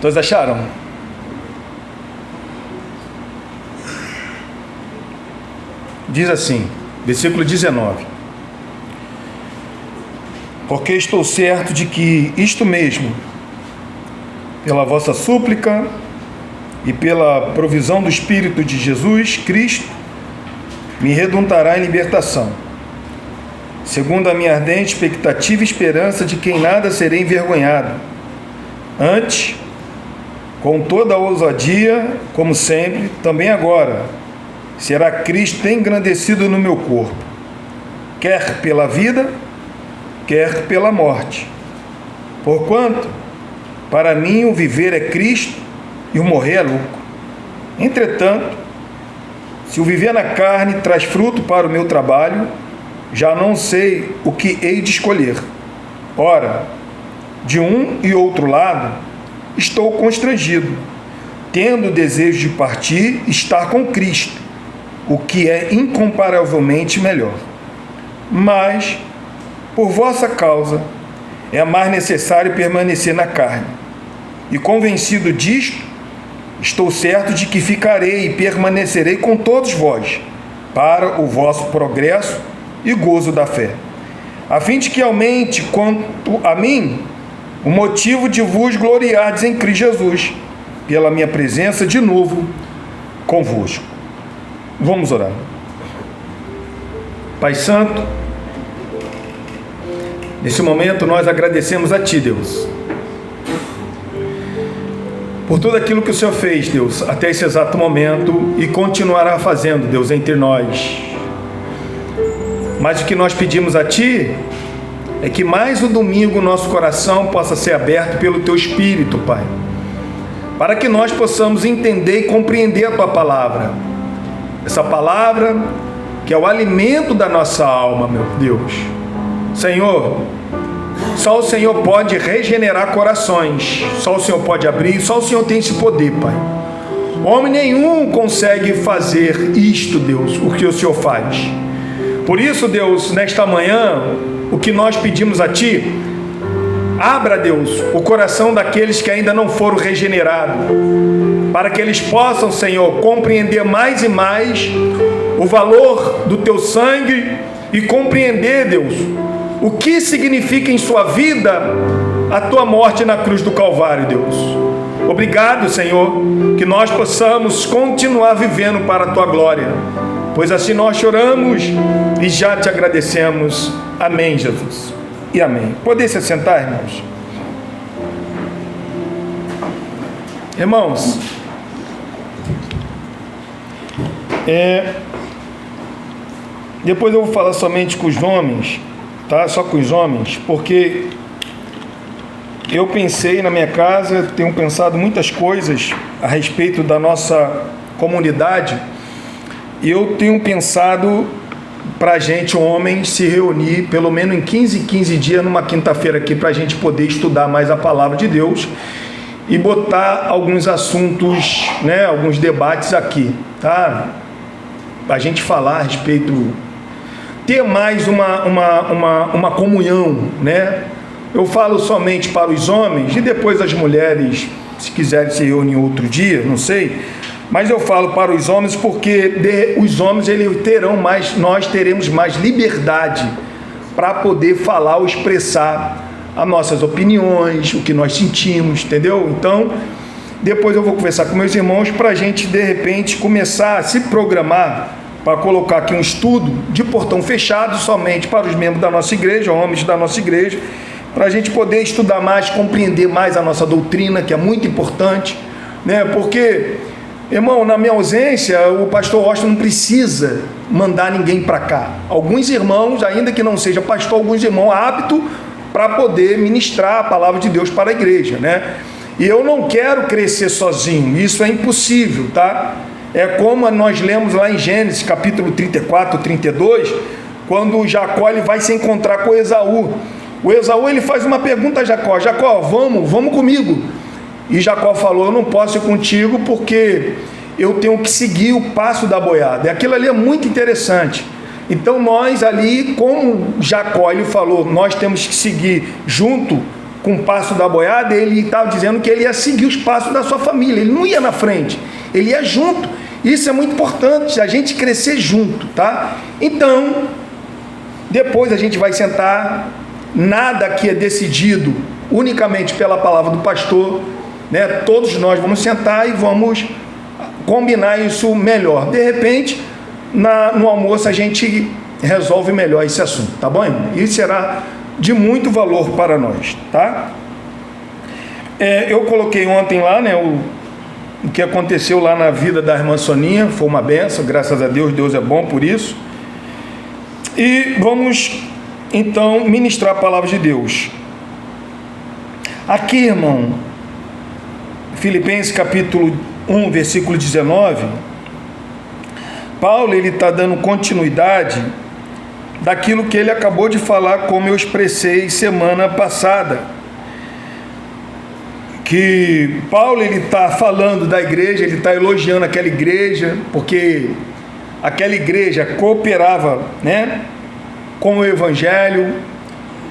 Todos acharam? Diz assim, versículo 19: porque estou certo de que isto mesmo, pela vossa súplica e pela provisão do Espírito de Jesus Cristo, me redundará em libertação, segundo a minha ardente expectativa e esperança de que em nada serei envergonhado. Antes, com toda a ousadia, como sempre, também agora, será Cristo engrandecido no meu corpo, quer pela vida, quer pela morte. Porquanto, para mim o viver é Cristo e o morrer é lucro. Entretanto, se o viver na carne traz fruto para o meu trabalho, já não sei o que hei de escolher. Ora, de um e outro lado, estou constrangido, tendo o desejo de partir e estar com Cristo, o que é incomparavelmente melhor. Mas, por vossa causa, é mais necessário permanecer na carne. E convencido disto, estou certo de que ficarei e permanecerei com todos vós, para o vosso progresso e gozo da fé, a fim de que aumente quanto a mim o motivo de vos gloriardes em Cristo Jesus, pela minha presença de novo convosco. Vamos orar. Pai Santo, nesse momento nós agradecemos a Ti, Deus, por tudo aquilo que o Senhor fez, Deus, até esse exato momento e continuará fazendo, Deus, entre nós. Mas o que nós pedimos a Ti é que mais um domingo nosso coração possa ser aberto pelo Teu Espírito, Pai, para que nós possamos entender e compreender a Tua palavra, essa palavra que é o alimento da nossa alma, meu Deus. Senhor, só o Senhor pode regenerar corações, só o Senhor pode abrir, só o Senhor tem esse poder, Pai. Homem nenhum consegue fazer isto, Deus, o que o Senhor faz. Por isso, Deus, nesta manhã, o que nós pedimos a Ti, abra, Deus, o coração daqueles que ainda não foram regenerados, para que eles possam, Senhor, compreender mais e mais o valor do Teu sangue e compreender, Deus, o que significa em sua vida a Tua morte na cruz do Calvário, Deus. Obrigado, Senhor, que nós possamos continuar vivendo para a Tua glória, pois assim nós choramos e já Te agradecemos. Amém, Jesus, e amém. Podem se sentar, irmãos? Irmãos, depois eu vou falar somente com os homens, tá? Só com os homens, porque eu pensei na minha casa, tenho pensado muitas coisas a respeito da nossa comunidade, e eu tenho pensado para a gente, homens, se reunir pelo menos em 15 dias, numa quinta-feira aqui, para a gente poder estudar mais a palavra de Deus e botar alguns assuntos, né, alguns debates aqui, tá? A gente falar a respeito, ter mais uma comunhão, né? Eu falo somente para os homens e depois as mulheres, se quiserem se reunir outro dia, não sei, mas eu falo para os homens porque os homens eles terão mais, nós teremos mais liberdade para poder falar ou expressar as nossas opiniões, o que nós sentimos, entendeu? Então, depois eu vou conversar com meus irmãos para a gente, de repente, começar a se programar para colocar aqui um estudo de portão fechado somente para os membros da nossa igreja, homens da nossa igreja, para a gente poder estudar mais, compreender mais a nossa doutrina, que é muito importante, né? Porque, irmão, na minha ausência, o pastor Austin não precisa mandar ninguém para cá. Alguns irmãos, ainda que não seja pastor, alguns irmãos aptos para poder ministrar a palavra de Deus para a igreja, né? E eu não quero crescer sozinho, isso é impossível, tá? É como nós lemos lá em Gênesis, capítulo 34, 32, quando Jacó ele vai se encontrar com Esaú. O Esaú ele faz uma pergunta a Jacó: Jacó, vamos comigo. E Jacó falou: eu não posso ir contigo porque eu tenho que seguir o passo da boiada. E aquilo ali é muito interessante. Então nós ali, como Jacó ele falou, nós temos que seguir junto com o passo da boiada, ele estava dizendo que ele ia seguir os passos da sua família, ele não ia na frente, ele ia junto. Isso é muito importante, a gente crescer junto, tá? Então, depois a gente vai sentar, nada aqui é decidido unicamente pela palavra do pastor, né? Todos nós vamos sentar e vamos combinar isso melhor. De repente, no almoço a gente resolve melhor esse assunto, tá bom, irmão? Isso será de muito valor para nós, tá? Eu coloquei ontem lá, né, o que aconteceu lá na vida da irmã Soninha, foi uma benção, graças a Deus, Deus é bom por isso. E vamos, então, ministrar a palavra de Deus. Aqui, irmão, Filipenses capítulo 1, versículo 19, Paulo, ele está dando continuidade daquilo que ele acabou de falar, como eu expressei semana passada, que Paulo, ele está falando da igreja, ele está elogiando aquela igreja, porque aquela igreja cooperava, né, com o evangelho.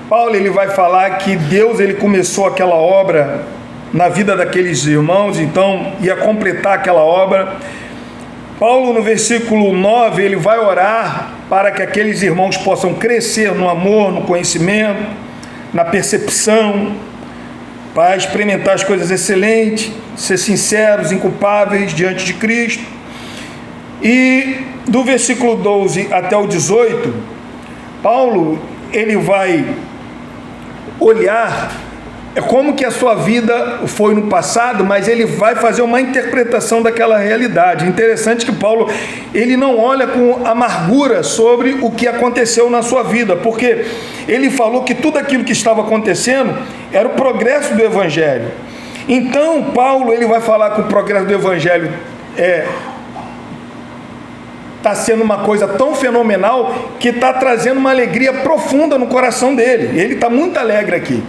Paulo, ele vai falar que Deus, ele começou aquela obra na vida daqueles irmãos, então ia completar aquela obra. Paulo, no versículo 9, ele vai orar para que aqueles irmãos possam crescer no amor, no conhecimento, na percepção, para experimentar as coisas excelentes, ser sinceros, inculpáveis diante de Cristo. E do versículo 12 até o 18, Paulo, ele vai olhar como que a sua vida foi no passado, mas ele vai fazer uma interpretação daquela realidade. Interessante que Paulo, ele não olha com amargura sobre o que aconteceu na sua vida, porque ele falou que tudo aquilo que estava acontecendo era o progresso do evangelho. Então, Paulo, ele vai falar que o progresso do evangelho está sendo uma coisa tão fenomenal que está trazendo uma alegria profunda no coração dele. Ele está muito alegre aqui.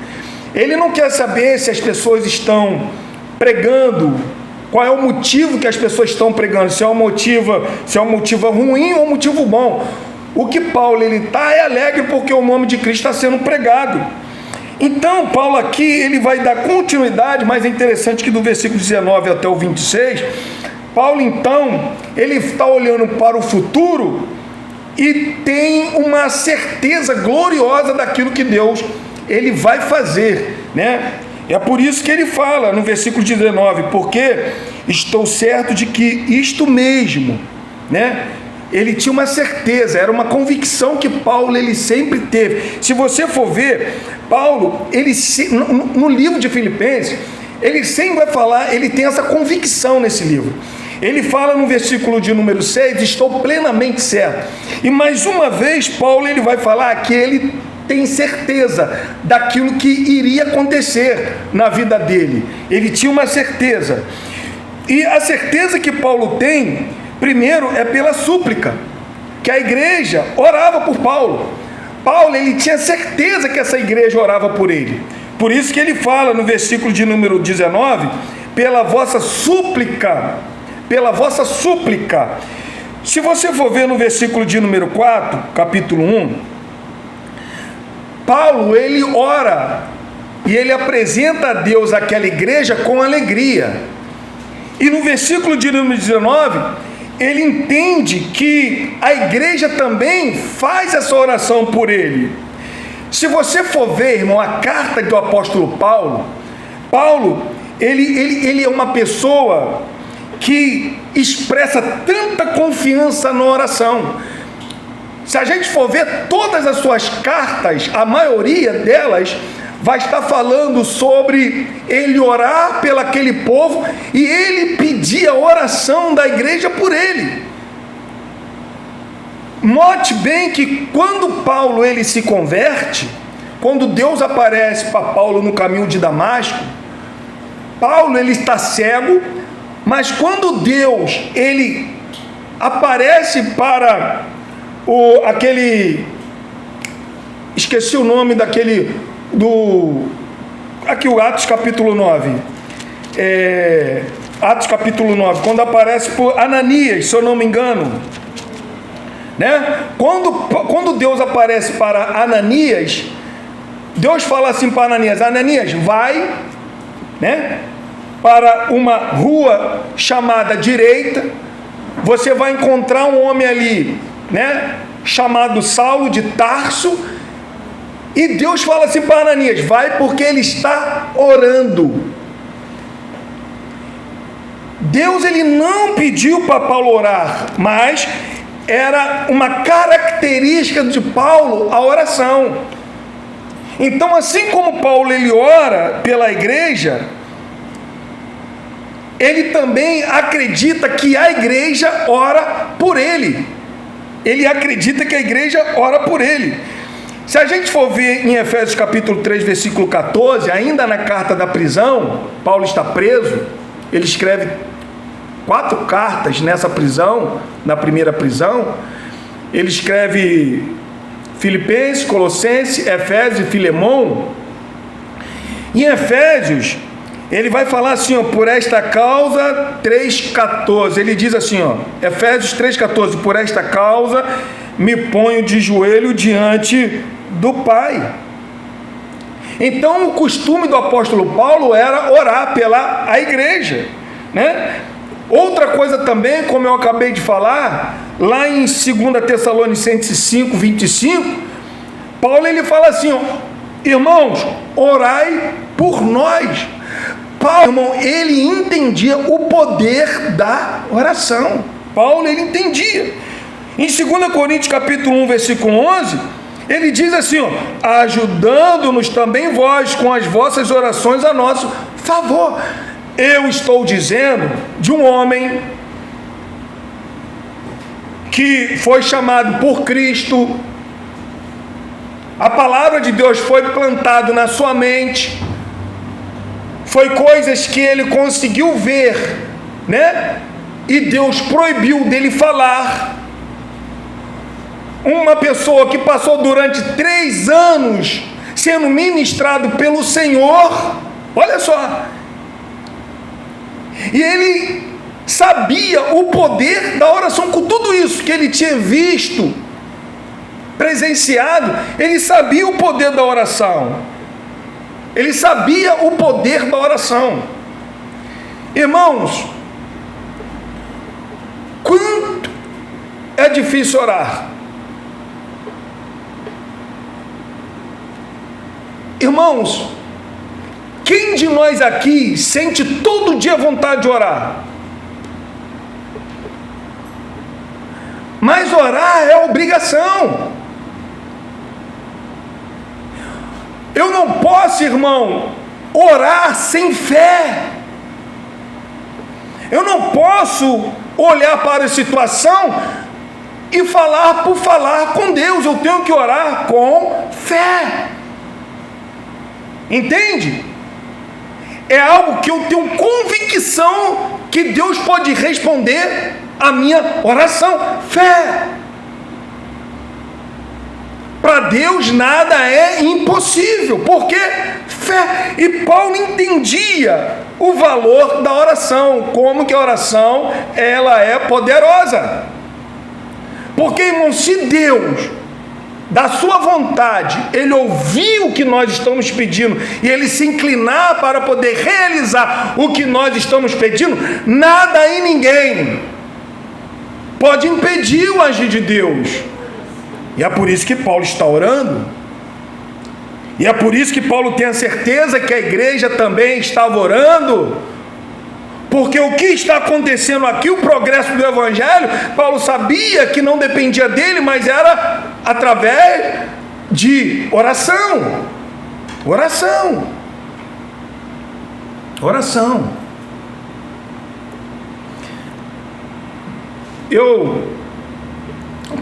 Ele não quer saber se as pessoas estão pregando, qual é o motivo que as pessoas estão pregando, se é um motivo ruim ou um motivo bom. O que Paulo, ele está alegre porque o nome de Cristo está sendo pregado. Então, Paulo aqui, ele vai dar continuidade, mas é interessante que do versículo 19 até o 26, Paulo, então, ele está olhando para o futuro e tem uma certeza gloriosa daquilo que Deus, ele vai fazer, né? É por isso que ele fala no versículo 19, porque estou certo de que isto mesmo, né? Ele tinha uma certeza, era uma convicção que Paulo, ele sempre teve. Se você for ver, Paulo, ele no livro de Filipenses, ele sempre vai falar, ele tem essa convicção nesse livro. Ele fala no versículo de número 6, estou plenamente certo. E mais uma vez, Paulo, ele vai falar que ele tem certeza daquilo que iria acontecer na vida dele. Ele tinha uma certeza. E a certeza que Paulo tem, primeiro, é pela súplica, que a igreja orava por Paulo. Paulo, ele tinha certeza que essa igreja orava por ele. Por isso que ele fala no versículo de número 19, pela vossa súplica, pela vossa súplica. Se você for ver no versículo de número 4, capítulo 1, Paulo, ele ora e ele apresenta a Deus aquela igreja com alegria. E no versículo de número 19, ele entende que a igreja também faz essa oração por ele. Se você for ver, irmão, a carta do apóstolo Paulo, ele é uma pessoa que expressa tanta confiança na oração. Se a gente for ver todas as suas cartas, a maioria delas vai estar falando sobre ele orar pelo aquele povo e ele pedir a oração da igreja por ele. Note bem que quando Paulo, ele se converte, quando Deus aparece para Paulo no caminho de Damasco, Paulo, ele está cego, mas quando Deus, ele aparece para esqueci o nome daquele, aqui o Atos capítulo 9, Atos capítulo 9, quando aparece por Ananias, se eu não me engano, né? Quando Deus aparece para Ananias, Deus fala assim para Ananias: Ananias, vai, né, para uma rua chamada direita, você vai encontrar um homem ali, né, chamado Saulo de Tarso, e Deus fala assim para Ananias: vai, porque ele está orando. Deus, ele não pediu para Paulo orar, mas era uma característica de Paulo a oração. Então, assim como Paulo ele ora pela igreja, ele também acredita que a igreja ora por ele. Ele acredita que a igreja ora por ele. Se a gente for ver em Efésios capítulo 3, versículo 14, ainda na carta da prisão, Paulo está preso, ele escreve 4 cartas nessa prisão, na primeira prisão. Ele escreve Filipenses, Colossenses, Efésios e Filemão. Em Efésios, ele vai falar assim, ó, por esta causa, 3,14, ele diz assim, ó, Efésios 3,14, por esta causa me ponho de joelho diante do Pai. Então o costume do apóstolo Paulo era orar pela a igreja, né? Outra coisa também, como eu acabei de falar, lá em 2 Tessalonicenses 5, 25, Paulo ele fala assim, ó, irmãos, orai por nós. Paulo, irmão, ele entendia o poder da oração. Paulo, ele entendia. Em 2 Coríntios capítulo 1, versículo 11, ele diz assim, ó, ajudando-nos também vós com as vossas orações a nosso favor. Eu estou dizendo de um homem que foi chamado por Cristo, a palavra de Deus foi plantada na sua mente, foi coisas que ele conseguiu ver, né? E Deus proibiu dele falar. Uma pessoa que passou durante 3 anos sendo ministrado pelo Senhor, olha só, e ele sabia o poder da oração, com tudo isso que ele tinha visto, presenciado, ele sabia o poder da oração, ele sabia o poder da oração. Irmãos, quanto é difícil orar. Irmãos, quem de nós aqui sente todo dia vontade de orar? Mas orar é obrigação. Eu não posso, irmão, orar sem fé. Eu não posso olhar para a situação e falar por falar com Deus. Eu tenho que orar com fé. Entende? É algo que eu tenho convicção que Deus pode responder a minha oração. Fé. Para Deus nada é impossível. Por quê? Fé. E Paulo entendia o valor da oração, como que a oração ela é poderosa. Porque, irmão, se Deus, da sua vontade, ele ouvir o que nós estamos pedindo e ele se inclinar para poder realizar o que nós estamos pedindo, nada e ninguém pode impedir o agir de Deus. E é por isso que Paulo está orando, e é por isso que Paulo tem a certeza que a igreja também estava orando, porque o que está acontecendo aqui, o progresso do evangelho, Paulo sabia que não dependia dele, mas era através de oração. Oração.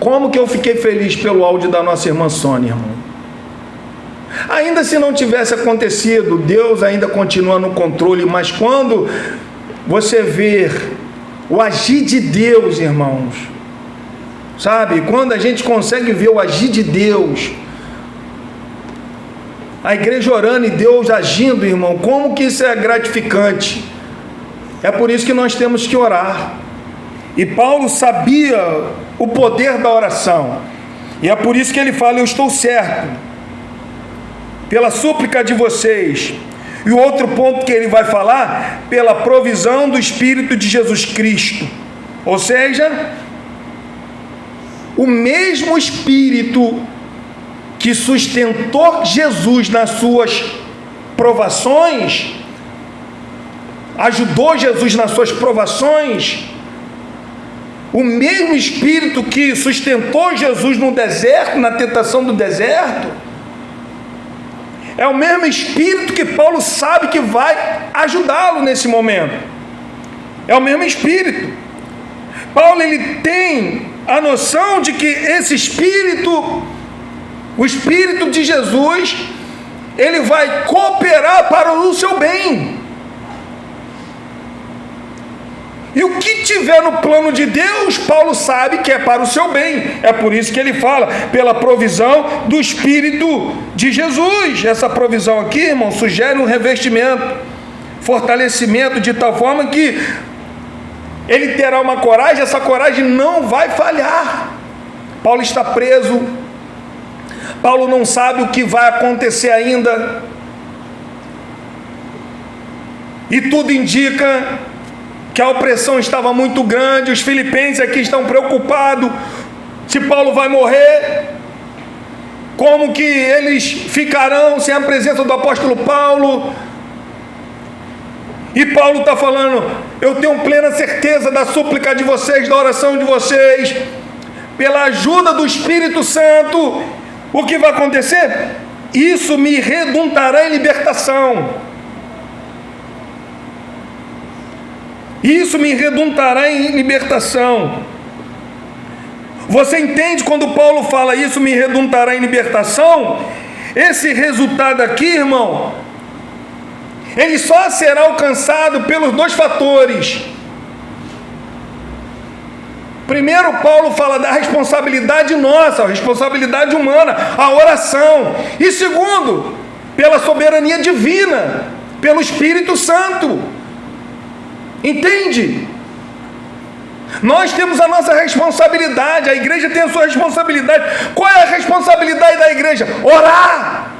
Como que eu fiquei feliz pelo áudio da nossa irmã Sônia, irmão. Ainda se não tivesse acontecido, Deus ainda continua no controle, mas quando você vê o agir de Deus, irmãos, sabe, quando a gente consegue ver o agir de Deus, a igreja orando e Deus agindo, irmão, como que isso é gratificante. É por isso que nós temos que orar. E Paulo sabia o poder da oração, e é por isso que ele fala: eu estou certo pela súplica de vocês. E o outro ponto que ele vai falar, pela provisão do Espírito de Jesus Cristo. Ou seja, o mesmo Espírito que sustentou Jesus nas suas provações, ajudou Jesus nas suas provações, o mesmo Espírito que sustentou Jesus no deserto, na tentação do deserto, é o mesmo Espírito que Paulo sabe que vai ajudá-lo nesse momento. É o mesmo Espírito. Paulo, ele tem a noção de que esse Espírito, o Espírito de Jesus, ele vai cooperar para o seu bem. E o que tiver no plano de Deus, Paulo sabe que é para o seu bem. É por isso que ele fala, pela provisão do Espírito de Jesus. Essa provisão aqui, irmão, sugere um revestimento, fortalecimento, de tal forma que ele terá uma coragem, essa coragem não vai falhar. Paulo está preso, Paulo não sabe o que vai acontecer ainda, e tudo indica que a opressão estava muito grande. Os filipenses aqui estão preocupados se Paulo vai morrer, como que eles ficarão sem a presença do apóstolo Paulo. E Paulo está falando: eu tenho plena certeza da súplica de vocês, da oração de vocês, pela ajuda do Espírito Santo. O que vai acontecer? Isso me redundará em libertação. Isso me redundará em libertação. Você entende quando Paulo fala isso, me redundará em libertação? Esse resultado aqui, irmão, ele só será alcançado pelos dois fatores. Primeiro, Paulo fala da responsabilidade nossa, a responsabilidade humana, a oração. E segundo, pela soberania divina, pelo Espírito Santo. Entende? Nós temos a nossa responsabilidade, a igreja tem a sua responsabilidade. Qual é a responsabilidade da igreja? Orar,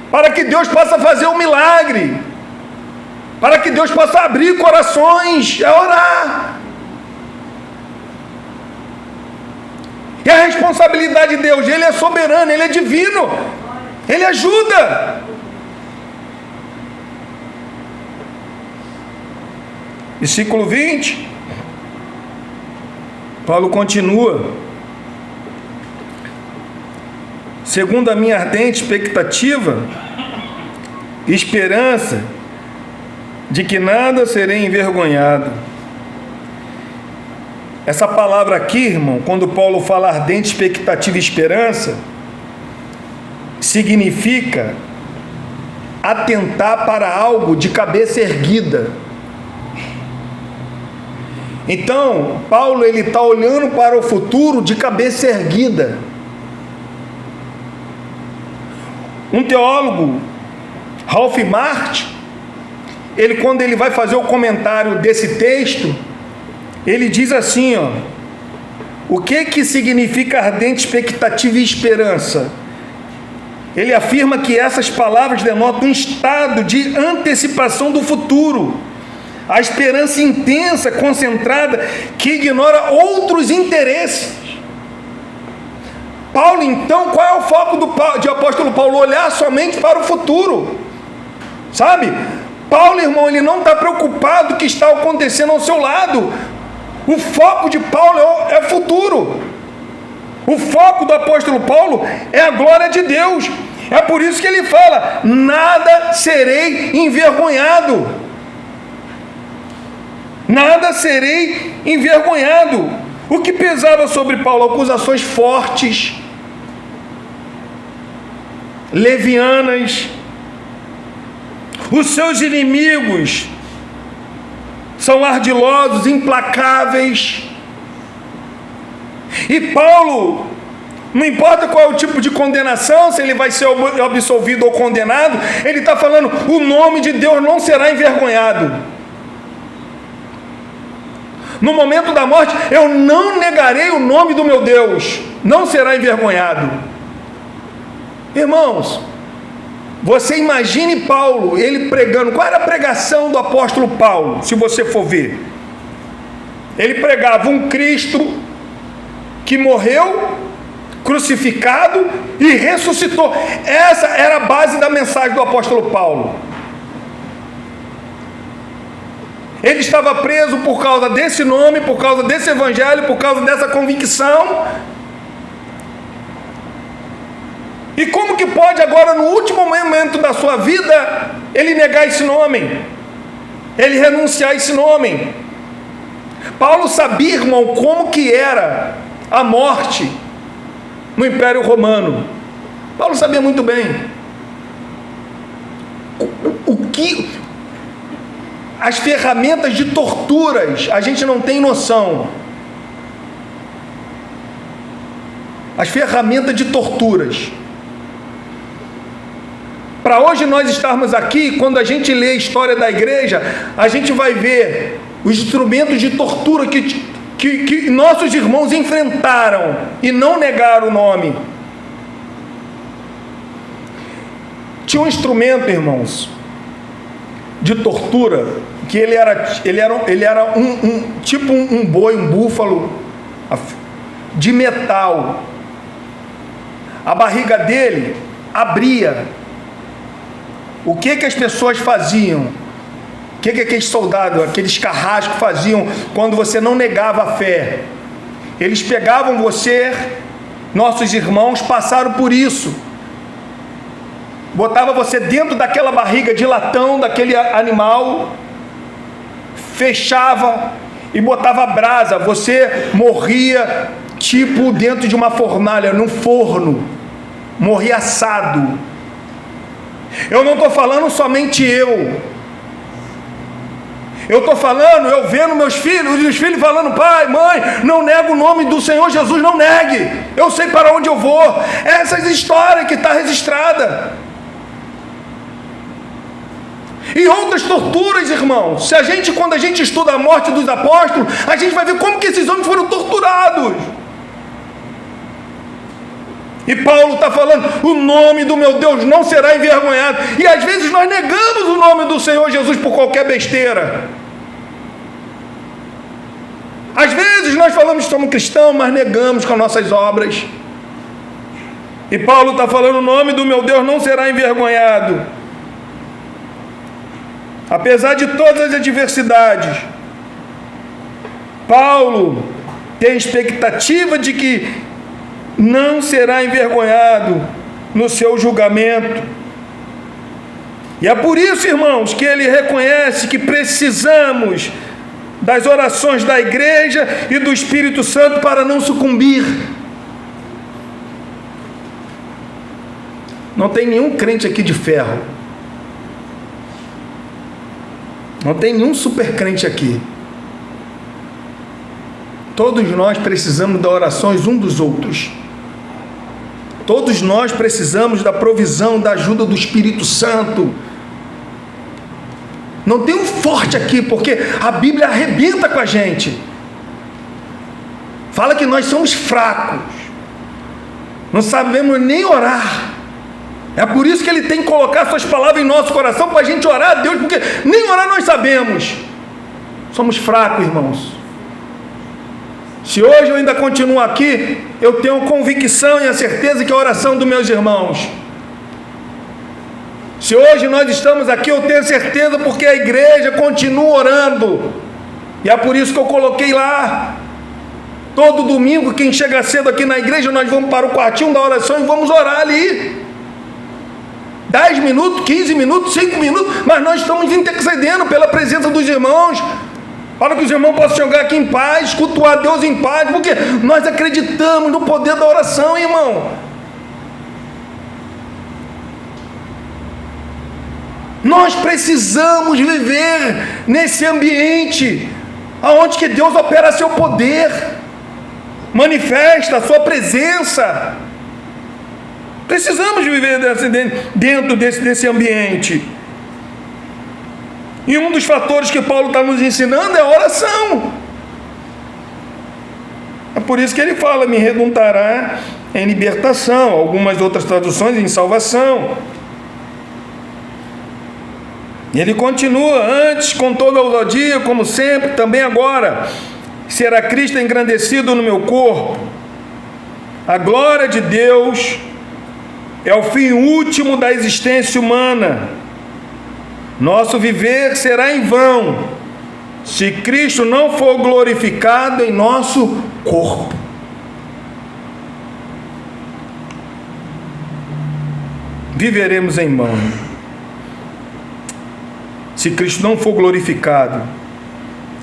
para que Deus possa fazer um milagre, para que Deus possa abrir corações. É orar. E a responsabilidade de Deus, Ele é soberano, Ele é divino, Ele ajuda. Versículo 20, Paulo continua: segundo a minha ardente expectativa e esperança de que nada serei envergonhado. Essa palavra aqui, irmão, quando Paulo fala ardente expectativa e esperança, significa atentar para algo de cabeça erguida. Então, Paulo, ele está olhando para o futuro de cabeça erguida. Um teólogo, Ralph Martin, quando ele vai fazer o comentário desse texto, ele diz assim, o que significa ardente expectativa e esperança? Ele afirma que essas palavras denotam um estado de antecipação do futuro, a esperança intensa, concentrada, que ignora outros interesses. Paulo, então, qual é o foco de apóstolo Paulo? Olhar somente para o futuro, sabe? Paulo, irmão, ele não está preocupado com o que está acontecendo ao seu lado. O foco de Paulo é o futuro. O foco do apóstolo Paulo é a glória de Deus. É por isso que ele fala: nada serei envergonhado. Nada serei envergonhado. O que pesava sobre Paulo? Acusações fortes, levianas. Os seus inimigos são ardilosos, implacáveis. E Paulo, não importa qual é o tipo de condenação, se ele vai ser absolvido ou condenado, ele está falando: o nome de Deus não será envergonhado. No momento da morte, eu não negarei o nome do meu Deus, não será envergonhado. Irmãos, Você imagine Paulo, ele pregando. Qual era a pregação do apóstolo Paulo, se você for ver? Ele pregava um Cristo que morreu, crucificado e ressuscitou. Essa era a base da mensagem do apóstolo Paulo. Ele estava preso por causa desse nome, por causa desse evangelho, por causa dessa convicção. E como que pode agora, no último momento da sua vida, ele negar esse nome? Ele renunciar a esse nome? Paulo sabia, irmão, como que era a morte no Império Romano. Paulo sabia muito bem. As ferramentas de torturas, a gente não tem noção. As ferramentas de torturas. Para hoje nós estarmos aqui, quando a gente lê a história da igreja, a gente vai ver os instrumentos de tortura que nossos irmãos enfrentaram e não negaram o nome. Tinha um instrumento, irmãos, de tortura, que ele era tipo um boi, um búfalo de metal. A barriga dele abria. O que as pessoas faziam? O que aqueles soldados, aqueles carrascos faziam quando você não negava a fé? Eles pegavam você, nossos irmãos passaram por isso. Botava você dentro daquela barriga de latão, daquele animal, fechava e botava brasa. Você morria tipo dentro de uma fornalha, num forno. Morria assado. Eu não estou falando somente eu estou falando, eu vendo meus filhos, e os filhos falando: pai, mãe, não nega o nome do Senhor Jesus, não negue, eu sei para onde eu vou. Essas histórias que está registrada. E outras torturas, irmãos. Quando a gente estuda a morte dos apóstolos, a gente vai ver como que esses homens foram torturados. E Paulo está falando: o nome do meu Deus não será envergonhado. E às vezes nós negamos o nome do Senhor Jesus por qualquer besteira. Às vezes nós falamos que somos cristãos, mas negamos com as nossas obras. E Paulo está falando: o nome do meu Deus não será envergonhado. Apesar de todas as adversidades, Paulo tem expectativa de que não será envergonhado no seu julgamento. E é por isso, irmãos, que ele reconhece que precisamos das orações da igreja e do Espírito Santo para não sucumbir. Não tem nenhum crente aqui de ferro. Não tem nenhum super crente aqui. Todos nós precisamos das orações uns dos outros. Todos nós precisamos da provisão, da ajuda do Espírito Santo. Não tem um forte aqui, porque a Bíblia arrebenta com a gente. Fala que nós somos fracos. Não sabemos nem orar. É por isso que ele tem que colocar suas palavras em nosso coração, para a gente orar a Deus, porque nem orar nós sabemos. Somos fracos, irmãos. Se hoje eu ainda continuo aqui, eu tenho convicção e a certeza que a oração dos meus irmãos. Se hoje nós estamos aqui, eu tenho certeza porque a igreja continua orando. E é por isso que eu coloquei lá. Todo domingo, quem chega cedo aqui na igreja, nós vamos para o quartinho da oração e vamos orar ali. 10 minutos, 15 minutos, 5 minutos, mas nós estamos intercedendo pela presença dos irmãos, para que os irmãos possam chegar aqui em paz, cultuar Deus em paz, porque nós acreditamos no poder da oração, irmão. Nós precisamos viver nesse ambiente, onde que Deus opera seu poder, manifesta a sua presença. Precisamos viver dentro desse ambiente. E um dos fatores que Paulo está nos ensinando é a oração. É por isso que ele fala: me redundará em libertação. Algumas outras traduções em salvação. Ele continua: antes, com toda ousadia, como sempre, também agora, será Cristo engrandecido no meu corpo. A glória de Deus é o fim último da existência humana. Nosso viver será em vão se Cristo não for glorificado em nosso corpo. Viveremos em vão se Cristo não for glorificado.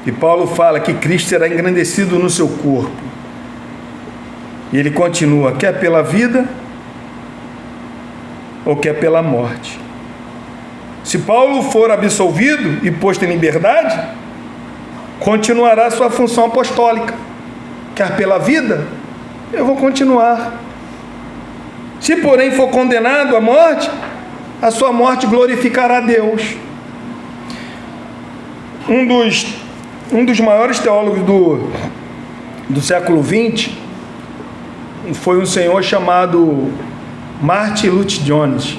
E Paulo fala que Cristo será engrandecido no seu corpo. E ele continua: quer pela vida ou quer pela morte. Se Paulo for absolvido e posto em liberdade, continuará sua função apostólica. Quer pela vida, eu vou continuar. Se porém for condenado à morte, a sua morte glorificará a Deus. Um dos maiores teólogos do século XX foi um senhor chamado Martin Luther Jones.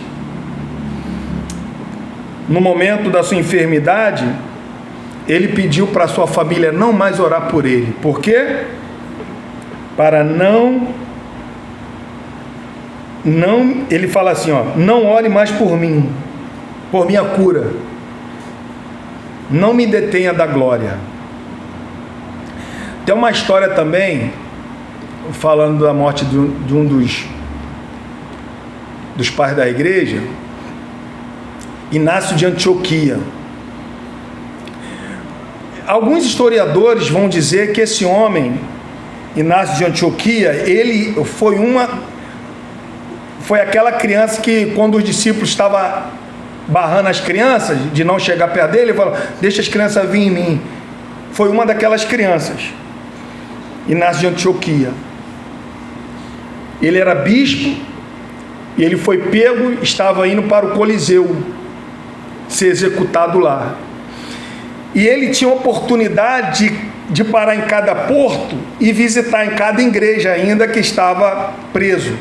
No momento da sua enfermidade, ele pediu para sua família não mais orar por ele. Por quê? Para ele fala assim, não ore mais por mim, por minha cura. Não me detenha da glória. Tem uma história também, falando da morte de um dos pais da igreja, Inácio de Antioquia. Alguns historiadores vão dizer que esse homem, Inácio de Antioquia, ele foi aquela criança que, quando os discípulos estavam barrando as crianças de não chegar perto dele, ele falou: deixa as crianças vir em mim. Foi uma daquelas crianças, Inácio de Antioquia. Ele era bispo e ele foi pego, estava indo para o Coliseu ser executado lá. E ele tinha oportunidade de parar em cada porto e visitar em cada igreja ainda que estava preso.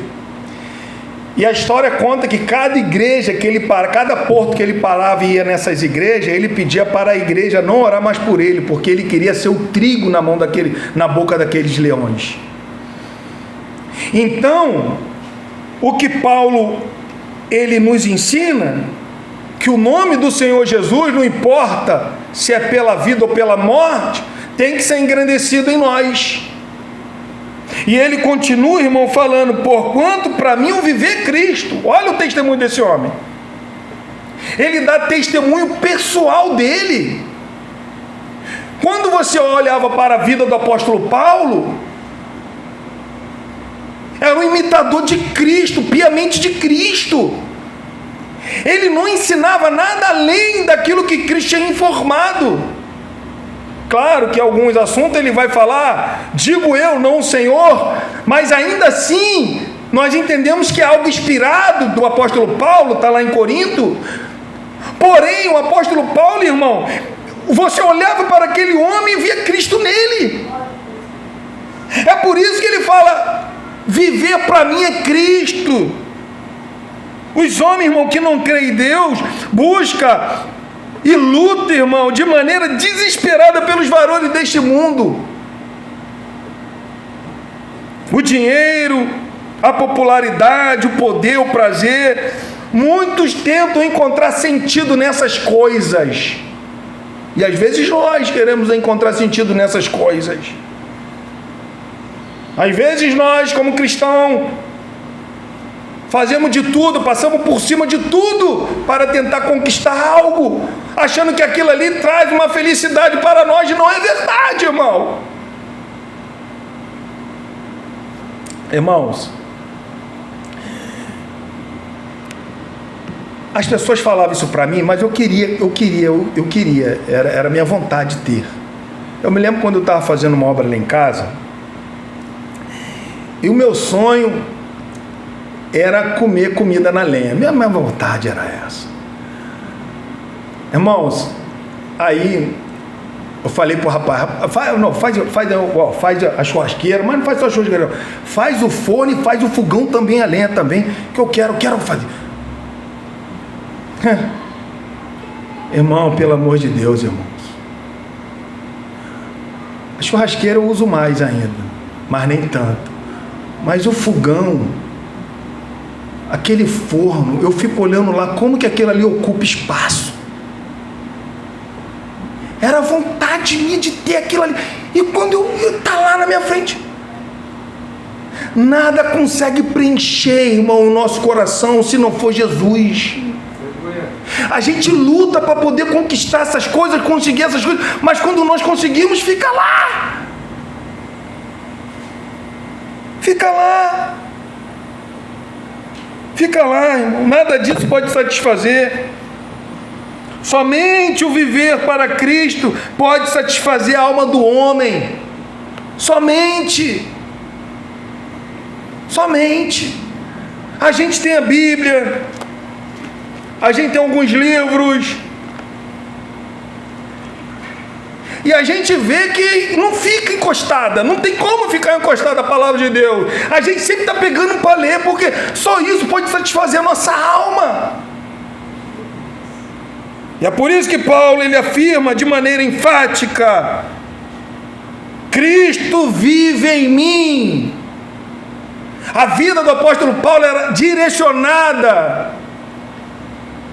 E a história conta que cada igreja que ele parava, cada porto que ele parava e ia nessas igrejas, ele pedia para a igreja não orar mais por ele, porque ele queria ser o trigo na boca daqueles leões. Então, o que Paulo ele nos ensina, que o nome do Senhor Jesus, não importa se é pela vida ou pela morte, tem que ser engrandecido em nós. E ele continua, irmão, falando: porquanto para mim o viver é Cristo. Olha o testemunho desse homem. Ele dá testemunho pessoal dele. Quando você olhava para a vida do apóstolo Paulo, era um imitador de Cristo, piamente de Cristo. Ele não ensinava nada além daquilo que Cristo tinha informado. Claro que alguns assuntos ele vai falar, digo eu, não o Senhor, mas ainda assim, nós entendemos que é algo inspirado do apóstolo Paulo, está lá em Corinto. Porém, o apóstolo Paulo, irmão, você olhava para aquele homem e via Cristo nele. É por isso que ele fala: viver para mim é Cristo. Os homens, irmão, que não creem em Deus, busca e luta, irmão, de maneira desesperada pelos valores deste mundo. O dinheiro, a popularidade, o poder, o prazer. Muitos tentam encontrar sentido nessas coisas. E às vezes nós queremos encontrar sentido nessas coisas. Às vezes nós, como cristãos, fazemos de tudo, passamos por cima de tudo para tentar conquistar algo, achando que aquilo ali traz uma felicidade para nós, e não é verdade, irmão. Irmãos, as pessoas falavam isso para mim, mas eu queria, era minha vontade de ter. Eu me lembro quando eu estava fazendo uma obra lá em casa, e o meu sonho era comer comida na lenha. Minha vontade era essa. Irmãos, aí eu falei pro rapaz: faz a churrasqueira, mas não faz só a churrasqueira, faz o forno e faz o fogão também, a lenha também, que eu quero fazer. Irmão, pelo amor de Deus, irmãos. A churrasqueira eu uso mais ainda, mas nem tanto. Mas o fogão, aquele forno, eu fico olhando lá como que aquilo ali ocupa espaço. Era a vontade minha de ter aquilo ali. E quando eu tá lá na minha frente, nada consegue preencher, irmão, o nosso coração se não for Jesus. A gente luta para poder conquistar essas coisas, conseguir essas coisas, mas quando nós conseguimos, fica lá. Fica lá. Fica lá, irmão. Nada disso pode satisfazer. Somente o viver para Cristo pode satisfazer a alma do homem. Somente. A gente tem a Bíblia, a gente tem alguns livros, e a gente vê que não fica encostada, não tem como ficar encostada a palavra de Deus. A gente sempre está pegando para ler, porque só isso pode satisfazer a nossa alma. E é por isso que Paulo ele afirma de maneira enfática: Cristo vive em mim. A vida do apóstolo Paulo era direcionada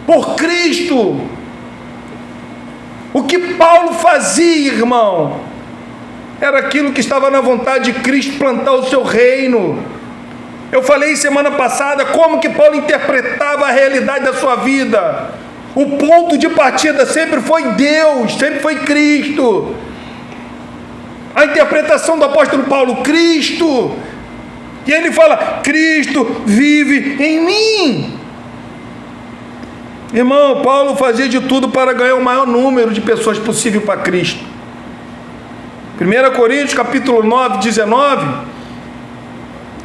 por Cristo. O que Paulo fazia, irmão, era aquilo que estava na vontade de Cristo, plantar o seu reino. Eu falei semana passada como que Paulo interpretava a realidade da sua vida. O ponto de partida sempre foi Deus, sempre foi Cristo. A interpretação do apóstolo Paulo, Cristo. E ele fala: Cristo vive em mim. Irmão, Paulo fazia de tudo para ganhar o maior número de pessoas possível para Cristo. 1 Coríntios capítulo 9, 19,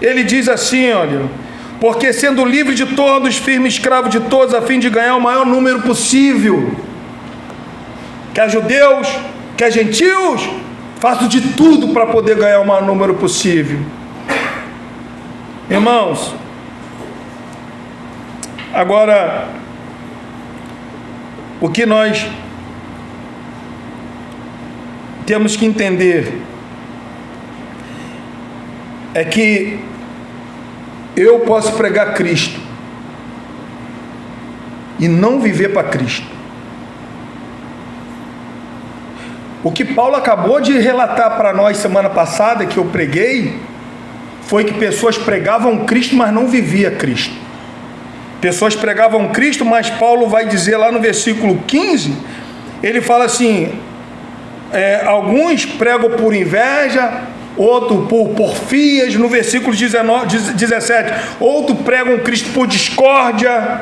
ele diz assim, olha: porque sendo livre de todos, firme escravo de todos, a fim de ganhar o maior número possível, quer judeus, quer gentios, faço de tudo para poder ganhar o maior número possível. Irmãos, agora, o que nós temos que entender é que eu posso pregar Cristo e não viver para Cristo. O que Paulo acabou de relatar para nós semana passada, que eu preguei, foi que pessoas pregavam Cristo, mas não vivia Cristo. Pessoas pregavam Cristo, mas Paulo vai dizer lá no versículo 15, ele fala assim, alguns pregam por inveja, outro por porfias, no versículo 17, outro pregam Cristo por discórdia.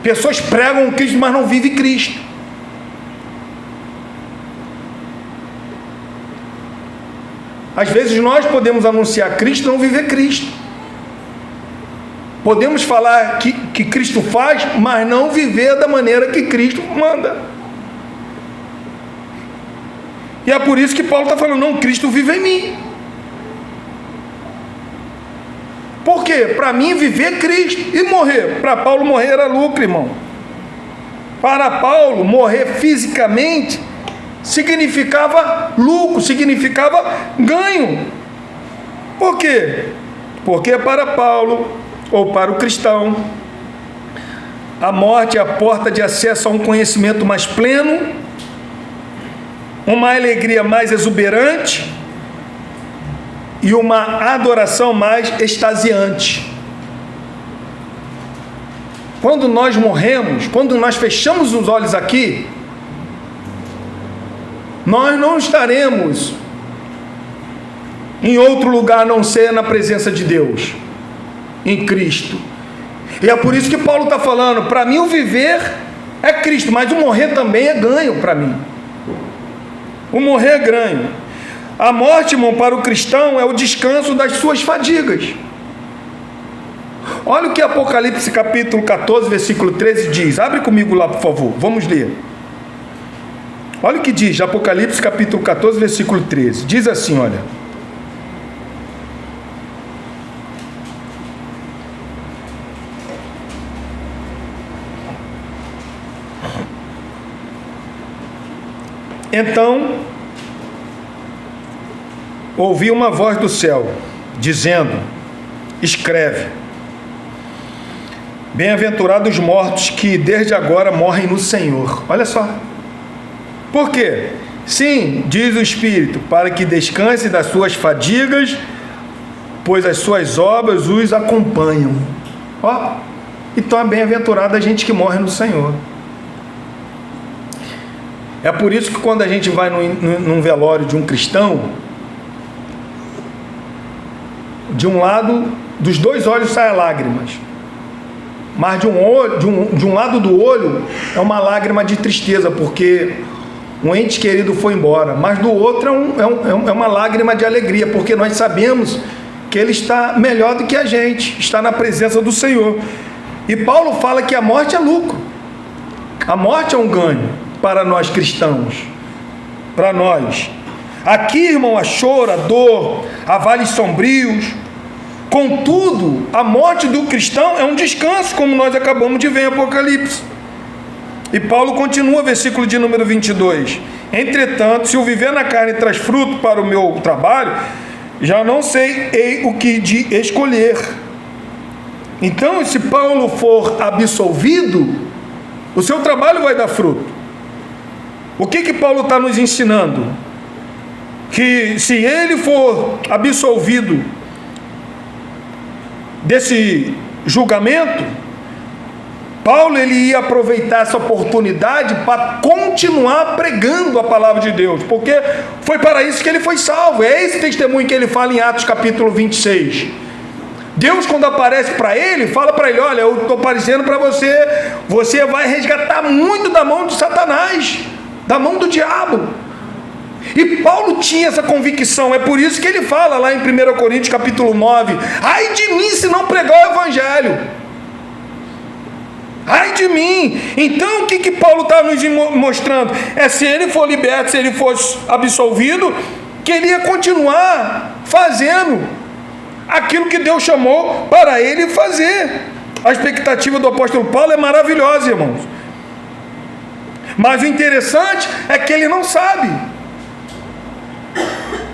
Pessoas pregam Cristo, mas não vivem Cristo. Às vezes nós podemos anunciar Cristo e não viver Cristo. Podemos falar que Cristo faz, mas não viver da maneira que Cristo manda. E é por isso que Paulo está falando: não, Cristo vive em mim. Por quê? Para mim viver Cristo e morrer. Para Paulo morrer era lucro, irmão. Para Paulo morrer fisicamente significava lucro, significava ganho. Por quê? Porque para Paulo, ou para o cristão, a morte é a porta de acesso a um conhecimento mais pleno, uma alegria mais exuberante e uma adoração mais extasiante. Quando nós morremos, quando nós fechamos os olhos aqui, nós não estaremos em outro lugar a não ser na presença de Deus, em Cristo. E é por isso que Paulo está falando: para mim o viver é Cristo, mas o morrer também é ganho para mim. O morrer é ganho. A morte, irmão, para o cristão é o descanso das suas fadigas. Olha o que Apocalipse capítulo 14, versículo 13 diz. Abre comigo lá, por favor, vamos ler. Olha o que diz Apocalipse capítulo 14, versículo 13. Diz assim, olha: Então, ouvi uma voz do céu, dizendo: escreve, bem-aventurados os mortos que desde agora morrem no Senhor. Olha só. Por quê? Sim, diz o Espírito, para que descanse das suas fadigas, pois as suas obras os acompanham. Ó, então é bem-aventurado a gente que morre no Senhor. É por isso que quando a gente vai num velório de um cristão, de um lado, dos dois olhos saem lágrimas, mas de um lado do olho é uma lágrima de tristeza, porque um ente querido foi embora, mas do outro é uma lágrima de alegria, porque nós sabemos que ele está melhor do que a gente, está na presença do Senhor. E Paulo fala que a morte é lucro, a morte é um ganho para nós cristãos, para nós. Aqui, irmão, há choro, há dor, há vales sombrios. Contudo, a morte do cristão é um descanso, como nós acabamos de ver em Apocalipse. E Paulo continua, versículo de número 22. Entretanto, se o viver na carne traz fruto para o meu trabalho, já não sei o que de escolher. Então, se Paulo for absolvido, o seu trabalho vai dar fruto. O que Paulo está nos ensinando? Que se ele for absolvido desse julgamento, Paulo ele ia aproveitar essa oportunidade para continuar pregando a palavra de Deus, porque foi para isso que ele foi salvo. É esse testemunho que ele fala em Atos capítulo 26. Deus, quando aparece para ele, fala para ele: olha, eu estou aparecendo para você, você vai resgatar muito da mão de Satanás, da mão do diabo. E Paulo tinha essa convicção, é por isso que ele fala lá em 1 Coríntios capítulo 9: ai de mim se não pregar o evangelho, ai de mim. Então o que Paulo está nos mostrando? É, se ele for liberto, se ele for absolvido, que ele ia continuar fazendo aquilo que Deus chamou para ele fazer. A expectativa do apóstolo Paulo é maravilhosa, irmãos. Mas o interessante é que ele não sabe.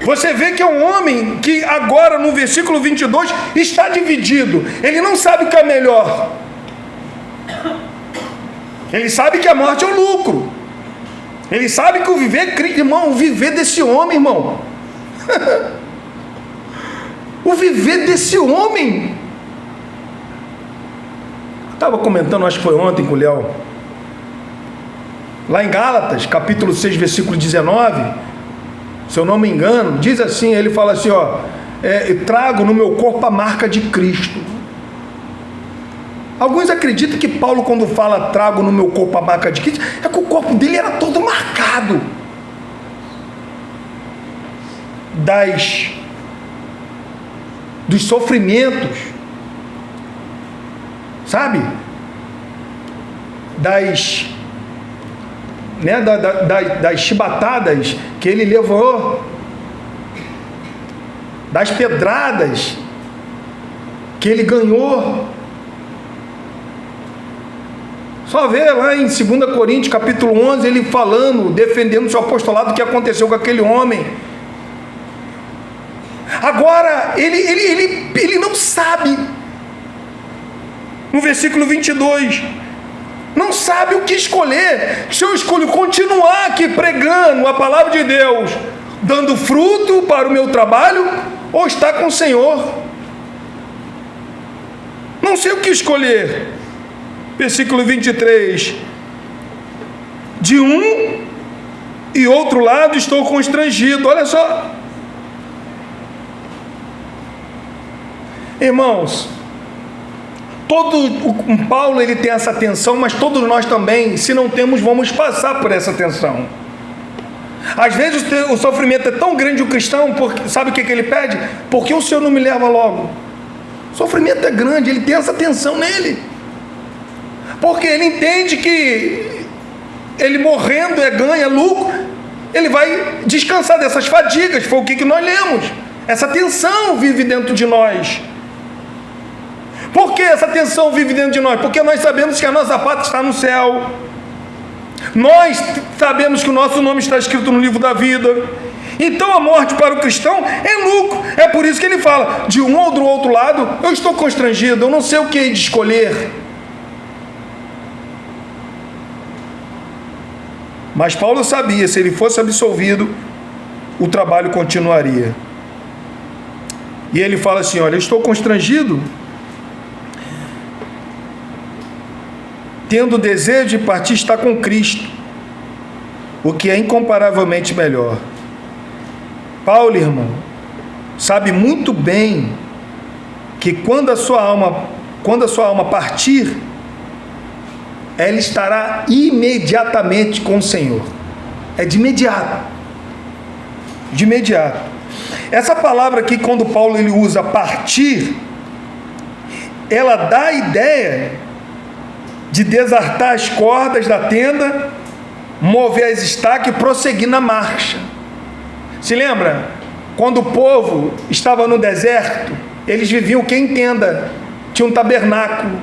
Você vê que é um homem que agora no versículo 22 está dividido. Ele não sabe o que é melhor. Ele sabe que a morte é o lucro. Ele sabe que o viver, irmão, o viver desse homem, irmão. O viver desse homem. Eu estava comentando, acho que foi ontem com o Léo, lá em Gálatas, capítulo 6, versículo 19, se eu não me engano, diz assim, ele fala assim, ó, eu trago no meu corpo a marca de Cristo. Alguns acreditam que Paulo, quando fala trago no meu corpo a marca de Cristo, é que o corpo dele era todo marcado dos sofrimentos, sabe? Das chibatadas que ele levou, das pedradas que ele ganhou. Só vê lá em 2 Coríntios capítulo 11, ele falando, defendendo o seu apostolado, o que aconteceu com aquele homem. Agora, ele não sabe, no versículo 22, não sabe o que escolher. Se eu escolho continuar aqui pregando a palavra de Deus, dando fruto para o meu trabalho, ou estar com o Senhor. Não sei o que escolher. Versículo 23. De um e outro lado estou constrangido. Olha só. Irmãos, Paulo ele tem essa tensão, mas todos nós também, se não temos, vamos passar por essa tensão. Às vezes o sofrimento é tão grande o cristão, porque, sabe o que ele pede? Por que o Senhor não me leva logo? O sofrimento é grande, ele tem essa tensão nele, porque ele entende que ele morrendo é ganho, é lucro, ele vai descansar dessas fadigas. Foi o que nós lemos. Essa tensão vive dentro de nós. Por que essa tensão vive dentro de nós? Porque nós sabemos que a nossa pátria está no céu. Nós sabemos que o nosso nome está escrito no livro da vida. Então a morte para o cristão é lucro. É por isso que ele fala, de um ou do outro lado, eu estou constrangido, eu não sei o que de escolher. Mas Paulo sabia, se ele fosse absolvido, o trabalho continuaria. E ele fala assim, olha, eu estou constrangido, tendo o desejo de partir estar com Cristo, o que é incomparavelmente melhor. Paulo, irmão, sabe muito bem que quando a sua alma partir, ela estará imediatamente com o Senhor. É de imediato. De imediato. Essa palavra aqui, quando Paulo ele usa partir, ela dá a ideia de desartar as cordas da tenda, mover as estacas e prosseguir na marcha. Se lembra? Quando o povo estava no deserto, eles viviam em tenda, tinha um tabernáculo.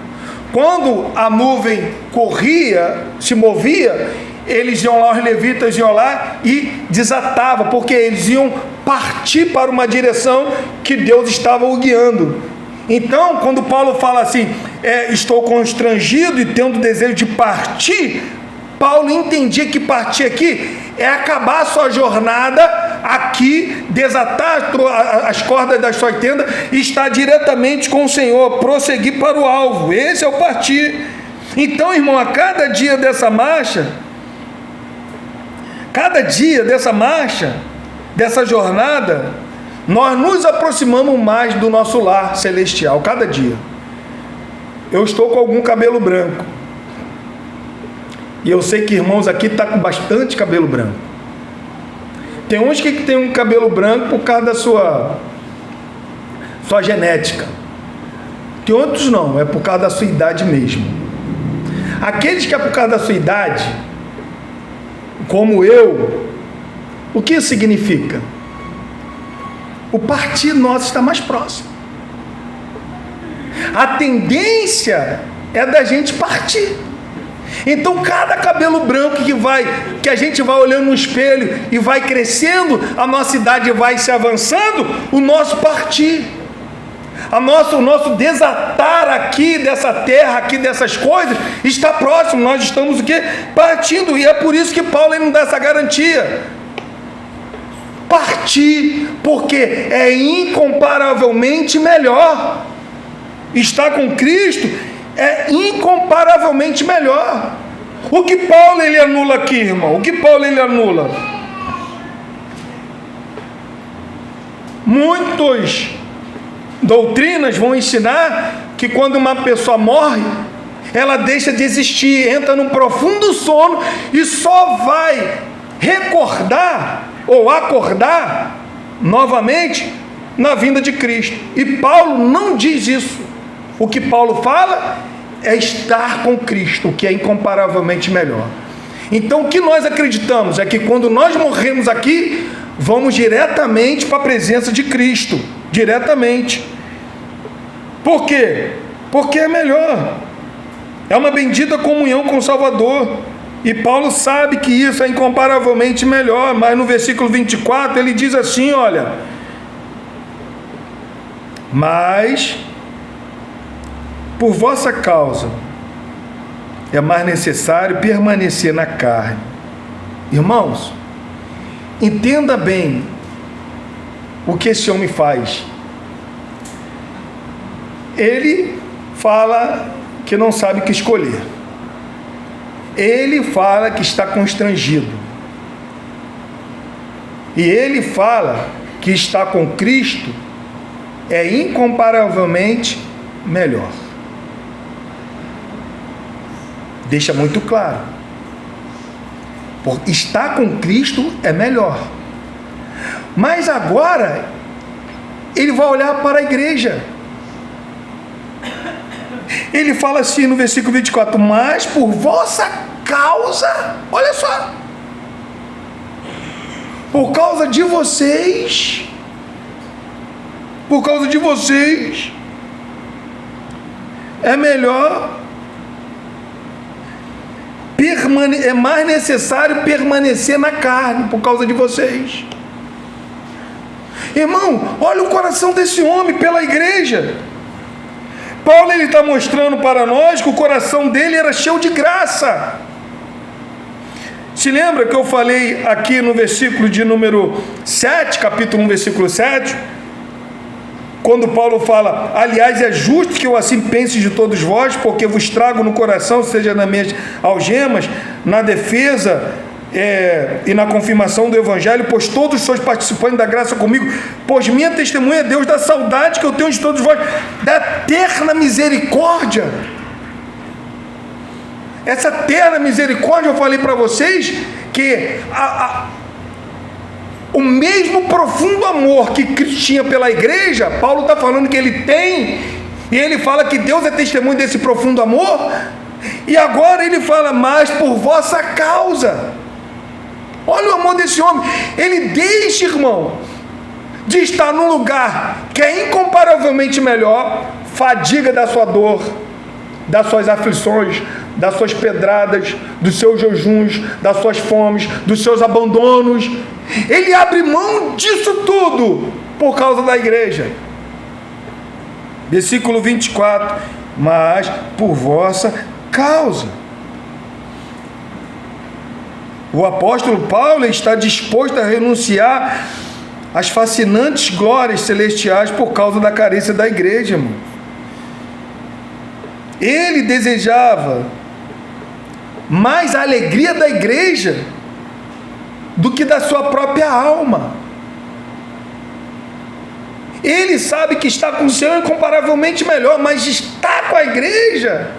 Quando a nuvem corria, se movia, eles iam lá, os levitas iam lá e desatavam, porque eles iam partir para uma direção que Deus estava o guiando. Então, quando Paulo fala assim, estou constrangido e tendo desejo de partir, Paulo entendia que partir aqui é acabar a sua jornada aqui, desatar as cordas da sua tenda e estar diretamente com o Senhor, prosseguir para o alvo. Esse é o partir. Então, irmão, a cada dia dessa marcha, dessa jornada, nós nos aproximamos mais do nosso lar celestial, cada dia. Eu estou com algum cabelo branco. E eu sei que irmãos aqui estão com bastante cabelo branco. Tem uns que tem um cabelo branco por causa da sua genética. Tem outros não, é por causa da sua idade mesmo. Aqueles que é por causa da sua idade, como eu, o que isso significa? O partir nosso está mais próximo. A tendência é da gente partir. Então cada cabelo branco que a gente vai olhando no espelho e vai crescendo, a nossa idade vai se avançando, o nosso partir, o nosso desatar aqui dessa terra, aqui dessas coisas, está próximo. Nós estamos o quê? Partindo. E é por isso que Paulo ele não dá essa garantia. Partir, porque é incomparavelmente melhor. Estar com Cristo é incomparavelmente melhor. O que Paulo ele anula aqui, irmão? O que Paulo ele anula? Muitas doutrinas vão ensinar que quando uma pessoa morre, ela deixa de existir, entra num profundo sono e só vai recordar ou acordar novamente na vinda de Cristo. E Paulo não diz isso. O que Paulo fala é estar com Cristo, o que é incomparavelmente melhor. Então o que nós acreditamos é que quando nós morremos aqui, vamos diretamente para a presença de Cristo, diretamente. Por quê? Porque é melhor, é uma bendita comunhão com o Salvador, e Paulo sabe que isso é incomparavelmente melhor. Mas no versículo 24 ele diz assim, olha, mas por vossa causa é mais necessário permanecer na carne. Irmãos, entenda bem o que esse homem faz. Ele fala que não sabe o que escolher. Ele fala que está constrangido. E ele fala que estar com Cristo é incomparavelmente melhor. Deixa muito claro. Porque estar com Cristo é melhor. Mas agora ele vai olhar para a igreja. Ele fala assim no versículo 24: mas por vossa causa, olha só, por causa de vocês, é melhor é mais necessário permanecer na carne por causa de vocês. Irmão, olha o coração desse homem pela igreja. Paulo está mostrando para nós que o coração dele era cheio de graça. Se lembra que eu falei aqui no versículo de número 7, capítulo 1, versículo 7, quando Paulo fala: aliás, é justo que eu assim pense de todos vós, porque vos trago no coração, seja nas minhas algemas, na defesa e na confirmação do Evangelho, pois todos sois participantes da graça comigo, pois minha testemunha é Deus da saudade que eu tenho de todos vós, da terna misericórdia. Essa terna misericórdia, eu falei para vocês que o mesmo profundo amor que Cristo tinha pela igreja, Paulo está falando que ele tem, e ele fala que Deus é testemunho desse profundo amor, e agora ele fala: mas por vossa causa. Olha o amor desse homem. Ele deixa, irmão, de estar num lugar que é incomparavelmente melhor, fadiga da sua dor, das suas aflições, das suas pedradas, dos seus jejuns, das suas fomes, dos seus abandonos. Ele abre mão disso tudo por causa da igreja. Versículo 24: mas por vossa causa. O apóstolo Paulo está disposto a renunciar às fascinantes glórias celestiais por causa da carência da igreja, irmão. Ele desejava mais a alegria da igreja do que da sua própria alma. Ele sabe que está com o Senhor incomparavelmente melhor, mas estar com a igreja,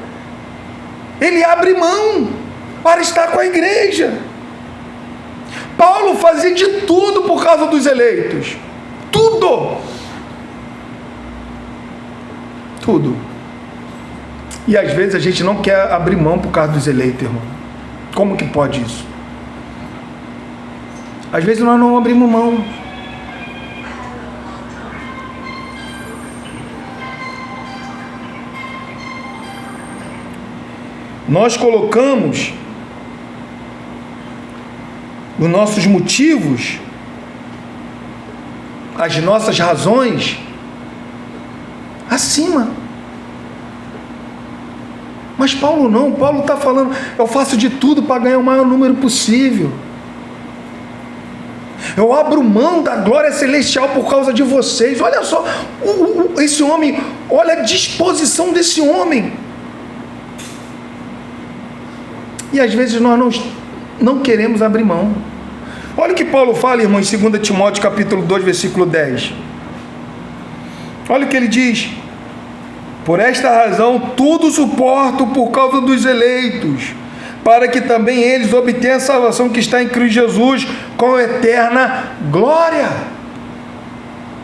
ele abre mão para estar com a igreja. Paulo fazia de tudo por causa dos eleitos. Tudo. E às vezes a gente não quer abrir mão por causa dos eleitos, irmão. Como que pode isso? Às vezes nós não abrimos mão. Nós colocamos os nossos motivos, as nossas razões acima. Mas Paulo não. Paulo está falando: eu faço de tudo para ganhar o maior número possível. Eu abro mão da glória celestial por causa de vocês. Olha só esse homem, olha a disposição desse homem. E às vezes nós não queremos abrir mão. Olha o que Paulo fala, irmão, em 2 Timóteo capítulo 2, versículo 10. Olha o que ele diz: por esta razão tudo suporto por causa dos eleitos, para que também eles obtenham a salvação que está em Cristo Jesus com eterna glória.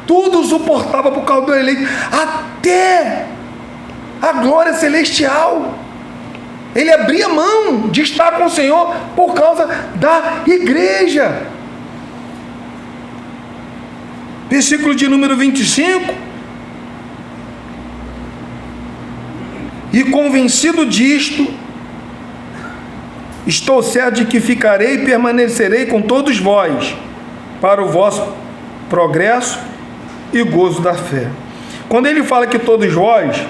Tudo suportava por causa do eleito, até a glória celestial. Ele abria mão de estar com o Senhor por causa da igreja. Versículo de número 25: e convencido disto, estou certo de que ficarei e permanecerei com todos vós, para o vosso progresso e gozo da fé. Quando ele fala que todos vós,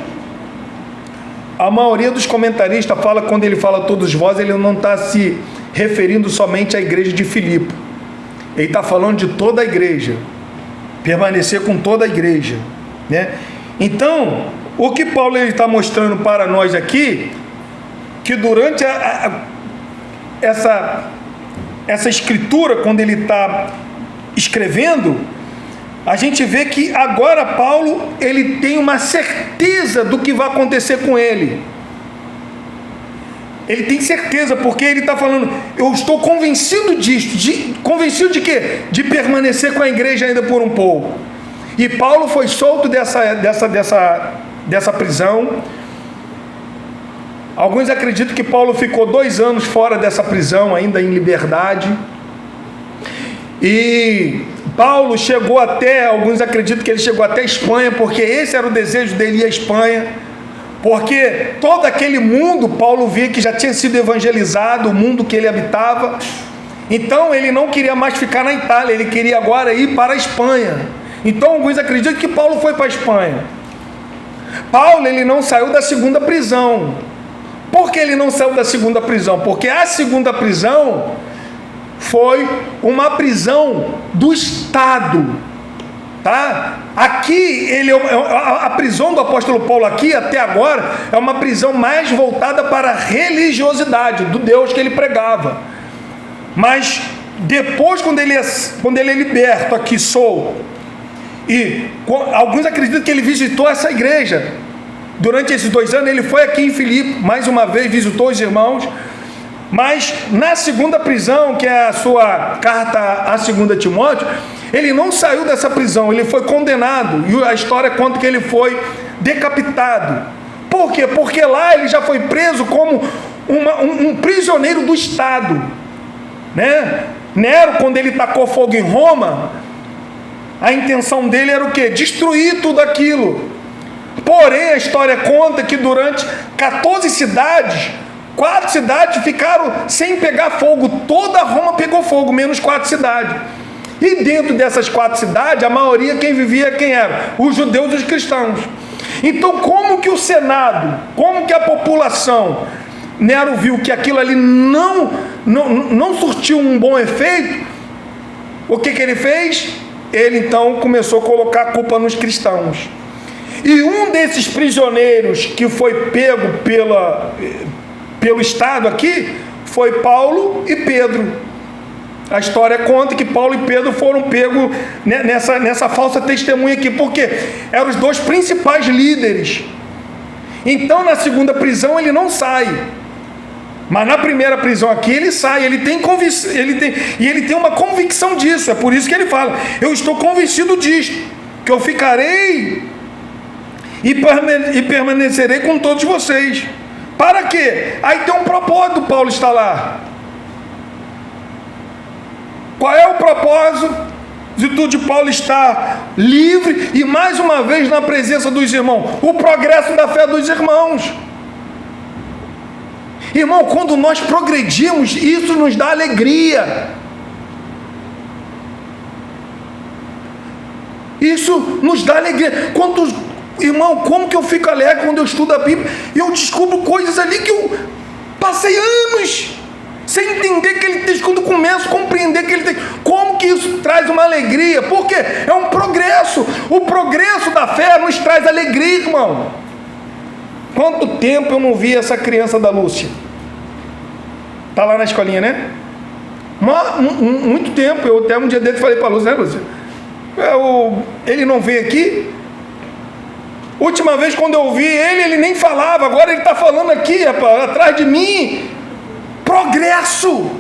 a maioria dos comentaristas fala, quando ele fala todos vós, ele não está se referindo somente à igreja de Filipe. Ele está falando de toda a igreja. Permanecer com toda a igreja, né? Então, o que Paulo está mostrando para nós aqui, que durante essa escritura, quando ele está escrevendo, a gente vê que agora Paulo, ele tem uma certeza do que vai acontecer com ele. Ele tem certeza, porque ele está falando: eu estou convencido disso. Convencido de quê? De permanecer com a igreja ainda por um pouco. E Paulo foi solto dessa prisão. Alguns acreditam que Paulo ficou 2 anos fora dessa prisão, ainda em liberdade. E Paulo chegou até, alguns acreditam que ele chegou até a Espanha, porque esse era o desejo dele, ir à Espanha, porque todo aquele mundo, Paulo via que já tinha sido evangelizado, o mundo que ele habitava. Então ele não queria mais ficar na Itália, ele queria agora ir para a Espanha. Então alguns acreditam que Paulo foi para a Espanha. Paulo, ele não saiu da segunda prisão. Por que ele não saiu da segunda prisão? Porque a segunda prisão foi uma prisão do Estado, tá? Aqui, a prisão do apóstolo Paulo aqui, até agora, é uma prisão mais voltada para a religiosidade, do Deus que ele pregava. Mas depois, quando ele é liberto aqui, solto, e alguns acreditam que ele visitou essa igreja. Durante esses 2 anos, ele foi aqui em Filipe, mais uma vez, visitou os irmãos. Mas na segunda prisão, que é a sua carta a 2 Timóteo, ele não saiu dessa prisão, ele foi condenado. E a história conta que ele foi decapitado. Por quê? Porque lá ele já foi preso como um prisioneiro do Estado, né? Nero, quando ele tacou fogo em Roma, a intenção dele era o quê? Destruir tudo aquilo. Porém, a história conta que durante 14 cidades, 4 cidades ficaram sem pegar fogo. Toda Roma pegou fogo, menos 4 cidades. E dentro dessas 4 cidades, a maioria quem vivia, quem era? Os judeus e os cristãos. Então, como que o Senado, como que a população, Nero viu que aquilo ali não surtiu um bom efeito, o que ele fez? Ele então começou a colocar a culpa nos cristãos. E um desses prisioneiros que foi pego pelo Estado aqui, foi Paulo e Pedro. A história conta que Paulo e Pedro foram pegos nessa falsa testemunha aqui, porque eram os 2 principais líderes. Então na segunda prisão ele não sai, mas na primeira prisão aqui ele sai, ele tem uma convicção disso. É por isso que ele fala: eu estou convencido disto, que eu ficarei e permanecerei com todos vocês. Para quê? Aí tem um propósito, Paulo está lá. Qual é o propósito de Paulo estar livre e mais uma vez na presença dos irmãos? O progresso da fé dos irmãos. Irmão, quando nós progredimos, isso nos dá alegria. Isso nos dá alegria. Irmão, como que eu fico alegre quando eu estudo a Bíblia e eu descubro coisas ali que eu passei anos sem entender aquele texto. Quando eu começo a compreender aquele texto, como que isso traz uma alegria? Porque é um progresso. O progresso da fé nos traz alegria, irmão. Quanto tempo eu não vi essa criança da Lúcia? Tá lá na escolinha, né? Muito tempo. Eu até um dia dele falei para a Lúcia, né, Lúcia? Ele não veio aqui. Última vez quando eu vi ele nem falava. Agora ele está falando aqui, rapaz, atrás de mim. Progresso.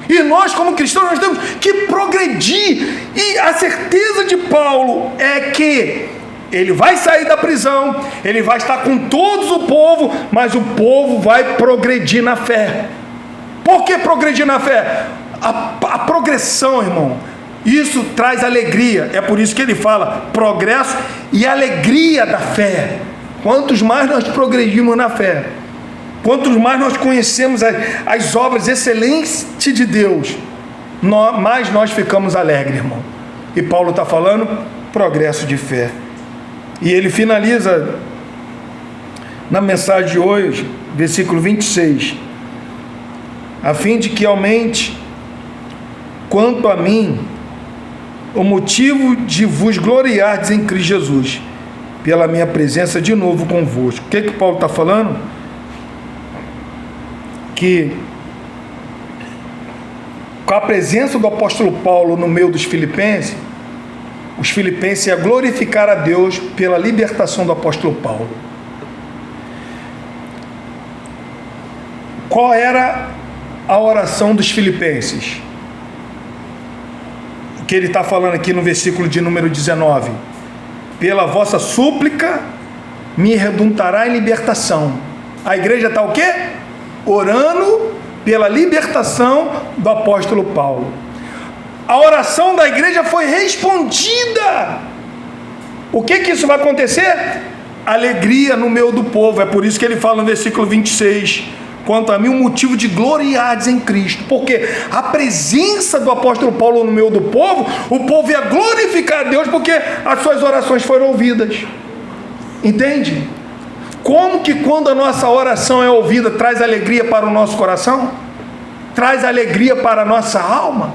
E nós, como cristãos, nós temos que progredir. E a certeza de Paulo é que ele vai sair da prisão, ele vai estar com todos o povo, mas o povo vai progredir na fé. Por que progredir na fé? A progressão, irmão, isso traz alegria. É por isso que ele fala progresso e alegria da fé. Quantos mais nós progredimos na fé, quantos mais nós conhecemos as obras excelentes de Deus, mais nós ficamos alegres, irmão. E Paulo está falando progresso de fé. E ele finaliza na mensagem de hoje, versículo 26, a fim de que aumente, quanto a mim, o motivo de vos gloriardes em Cristo Jesus, pela minha presença de novo convosco. O que Paulo está falando? Que com a presença do apóstolo Paulo no meio dos filipenses, os filipenses iam glorificar a Deus pela libertação do apóstolo Paulo. Qual era a oração dos filipenses? O que ele está falando aqui no versículo de número 19: pela vossa súplica me redundará em libertação. A igreja está o quê? Orando pela libertação do apóstolo Paulo. A oração da igreja foi respondida. O que isso vai acontecer? alegria no meio do povo. É por isso que ele fala no versículo 26, quanto a mim, um motivo de gloriardes em Cristo, porque a presença do apóstolo Paulo no meio do povo, o povo ia glorificar a Deus, porque as suas orações foram ouvidas. Entende? Como que quando a nossa oração é ouvida, traz alegria para o nosso coração? Traz alegria para a nossa alma?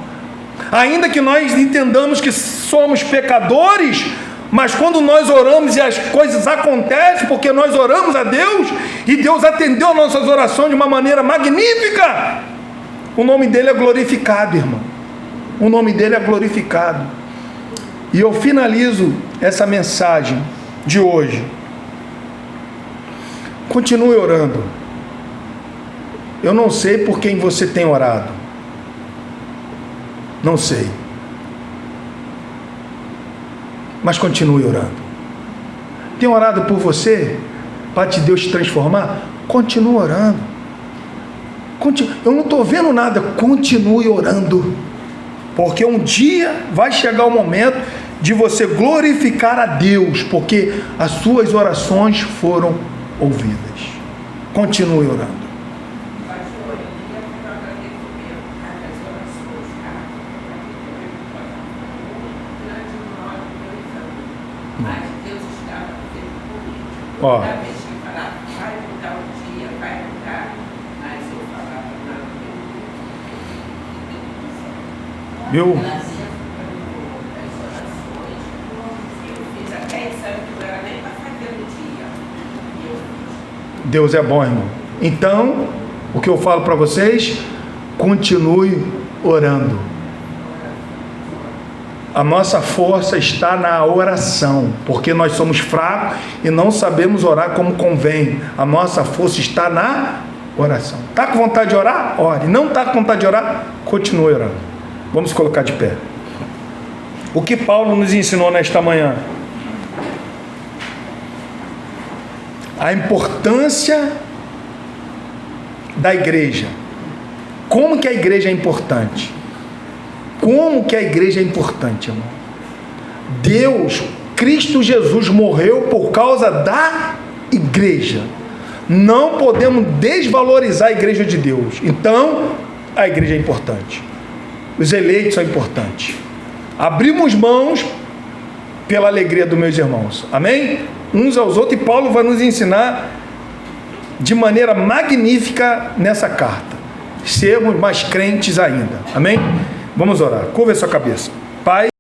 Ainda que nós entendamos que somos pecadores, mas quando nós oramos e as coisas acontecem, porque nós oramos a Deus, e Deus atendeu as nossas orações de uma maneira magnífica, o nome dele é glorificado, irmão. O nome dele é glorificado. E eu finalizo essa mensagem de hoje. Continue orando. Eu não sei por quem você tem orado. Não sei. Mas continue orando. Tem orado por você? Para Deus te transformar? Continue orando. Eu não estou vendo nada. Continue orando. Porque um dia vai chegar o momento de você glorificar a Deus, porque as suas orações foram ouvidas. Continue orando. Ó. Viu? Deus é bom, irmão. Então, o que eu falo para vocês, continue orando. A nossa força está na oração, porque nós somos fracos e não sabemos orar como convém. A nossa força está na oração. Está com vontade de orar? Ore. Não está com vontade de orar? Continue orando. Vamos colocar de pé. O que Paulo nos ensinou nesta manhã? A importância da igreja. Como que a igreja é importante? Como que a igreja é importante, irmão? Deus, Cristo Jesus morreu por causa da igreja. Não podemos desvalorizar a igreja de Deus. Então, a igreja é importante. Os eleitos são importantes. Abrimos mãos pela alegria dos meus irmãos. Amém? Uns aos outros. E Paulo vai nos ensinar de maneira magnífica nessa carta. Sermos mais crentes ainda. Amém? Vamos orar. Curva a sua cabeça. Pai,